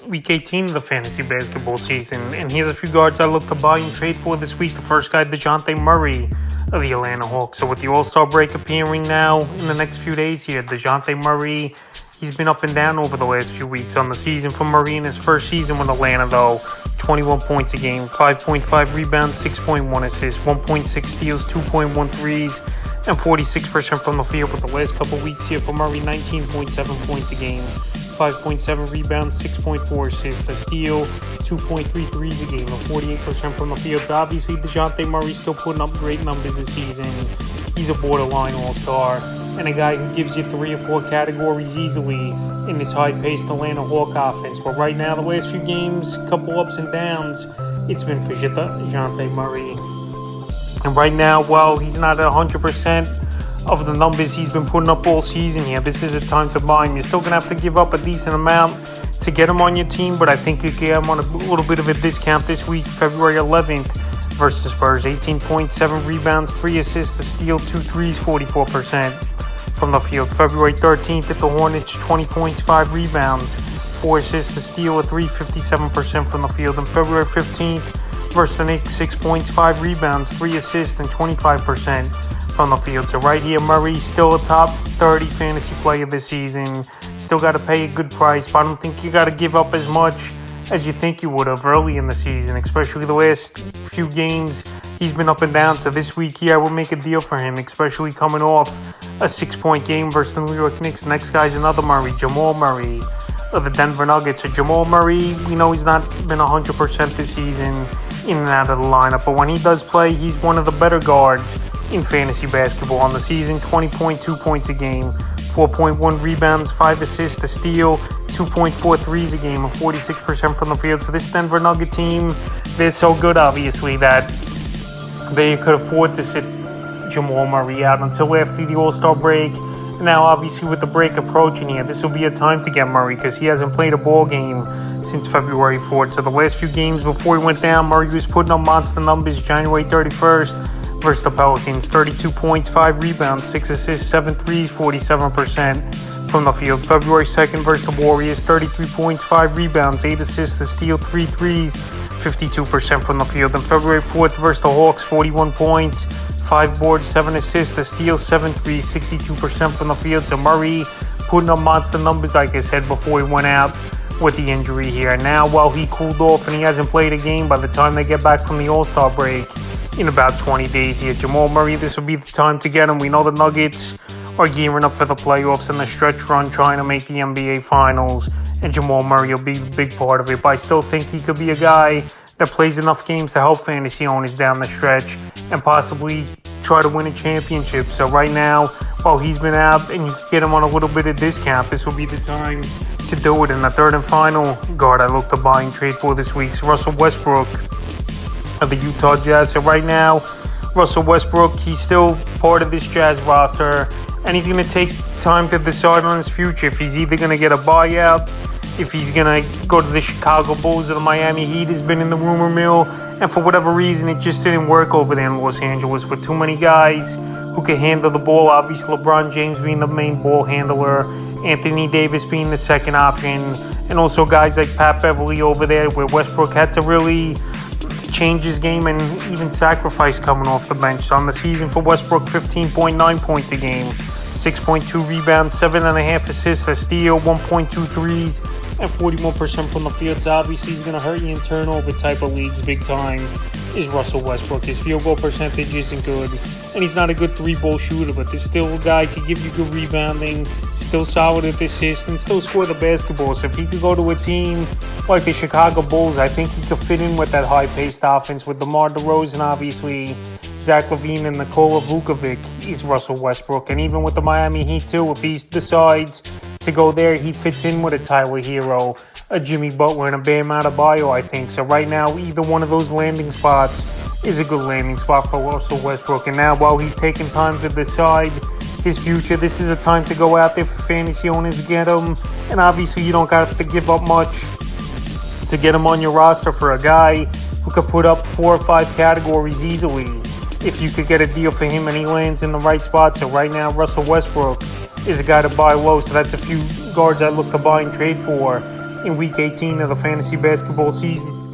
Week 18 of the fantasy basketball season, and here's a few guards I look to buy and trade for this week. The first guy, DeJounte Murray of the Atlanta Hawks. So with the All-Star break appearing now in the next few days here, DeJounte Murray, he's been up and down over the last few weeks on the season for Murray in his first season with Atlanta, though. 21 points a game, 5.5 rebounds, 6.1 assists, 1.6 steals, 2.1 threes, and 46% from the field. With the last couple weeks here for Murray, 19.7 points a game, 5.7 rebounds, 6.4 assists, a steal, 2.3 threes a game, and 48% from the field. So obviously, DeJounte Murray's still putting up great numbers this season. He's a borderline all-star and a guy who gives you 3 or 4 categories easily in this high-paced Atlanta Hawk offense. But right now, the last few games, a couple ups and downs, it's been for DeJounte Murray. And right now, while he's not at 100% of the numbers he's been putting up all season here, this is a time to buy him. You're still going to have to give up a decent amount to get him on your team, but I think you can get him on a little bit of a discount this week, February 11th versus Spurs. 18.7 rebounds, 3 assists, a steal, 2 threes, 44% from the field. February 13th at the Hornets, 20 points, 5 rebounds, 4 assists, a steal, a 3, 57% from the field. And February 15th versus the Knicks, 6 points, 5 rebounds, 3 assists, and 25% from the field. So right here, Murray still a top 30 fantasy player this season. Still got to pay a good price, but I don't think you got to give up as much as you think you would have early in the season, especially the last few games. He's been up and down, so this week here I will make a deal for him, especially coming off a 6-point game versus the New York Knicks. Next guy's another Murray, Jamal Murray of the Denver Nuggets. So Jamal Murray, we know he's not been 100% this season in and out of the lineup, but when he does play, he's one of the better guards in fantasy basketball on the season. 20.2 points a game, 4.1 rebounds, 5 assists, a steal, 2.4 threes a game, and 46% from the field. So this Denver Nugget team, they're so good, obviously, that they could afford to sit Jamal Murray out until after the All-Star break. Now, obviously, with the break approaching here, this will be a time to get Murray because he hasn't played a ball game since February 4th. So the last few games before he went down, Murray was putting up monster numbers. January 31st versus the Pelicans, 32 points, 5 rebounds, 6 assists, 7 threes, 47% from the field. February 2nd versus the Warriors, 33 points, 5 rebounds, 8 assists, a steal, 3 threes, 52% from the field. And February 4th versus the Hawks, 41 points, 5 boards, 7 assists, a steal, 7 threes, 62% from the field. So Murray putting up monster numbers, like I said, before he went out with the injury here. Now, while he cooled off and he hasn't played a game, by the time they get back from the All-Star break in about 20 days here, Jamal Murray, this will be the time to get him. We know the Nuggets are gearing up for the playoffs and the stretch run, trying to make the NBA Finals, and Jamal Murray will be a big part of it. But I still think he could be a guy that plays enough games to help fantasy owners down the stretch and possibly try to win a championship. So right now, while he's been out and you can get him on a little bit of discount, this will be the time to do it. And the third and final guard I look to buy and trade for this week is Russell Westbrook of the Utah Jazz. So right now, Russell Westbrook, he's still part of this Jazz roster, and he's going to take time to decide on his future. If he's either going to get a buyout, if he's going to go to the Chicago Bulls or the Miami Heat, has been in the rumor mill, and for whatever reason, it just didn't work over there in Los Angeles with too many guys who could handle the ball. Obviously, LeBron James being the main ball handler, Anthony Davis being the second option, and also guys like Pat Beverly over there, where Westbrook had to really change his game and even sacrifice coming off the bench. So on the season for Westbrook, 15.9 points a game, 6.2 rebounds, 7.5 assists, a steal, 1.2 threes, and 41% from the field. So obviously he's going to hurt you in turnover type of leagues big time, is Russell Westbrook. His field goal percentage isn't good, and he's not a good 3-ball shooter, but this still a guy could give you good rebounding, still solid at the assist, and still score the basketball. So if he could go to a team like the Chicago Bulls, I think he could fit in with that high-paced offense with DeMar DeRozan, obviously, Zach LaVine, and Nikola Vukovic is Russell Westbrook. And even with the Miami Heat, too, if he decides to go there, he fits in with a Tyler Hero, a Jimmy Butler, and a Bam Adebayo, I think. So right now, either one of those landing spots is a good landing spot for Russell Westbrook. And now, while he's taking time to decide his future, this is a time to go out there for fantasy owners to get him. And obviously, you don't have to give up much to get him on your roster for a guy who could put up 4 or 5 categories easily if you could get a deal for him and he lands in the right spot. So right now, Russell Westbrook is a guy to buy low. So that's a few guards I look to buy and trade for in Week 18 of the fantasy basketball season.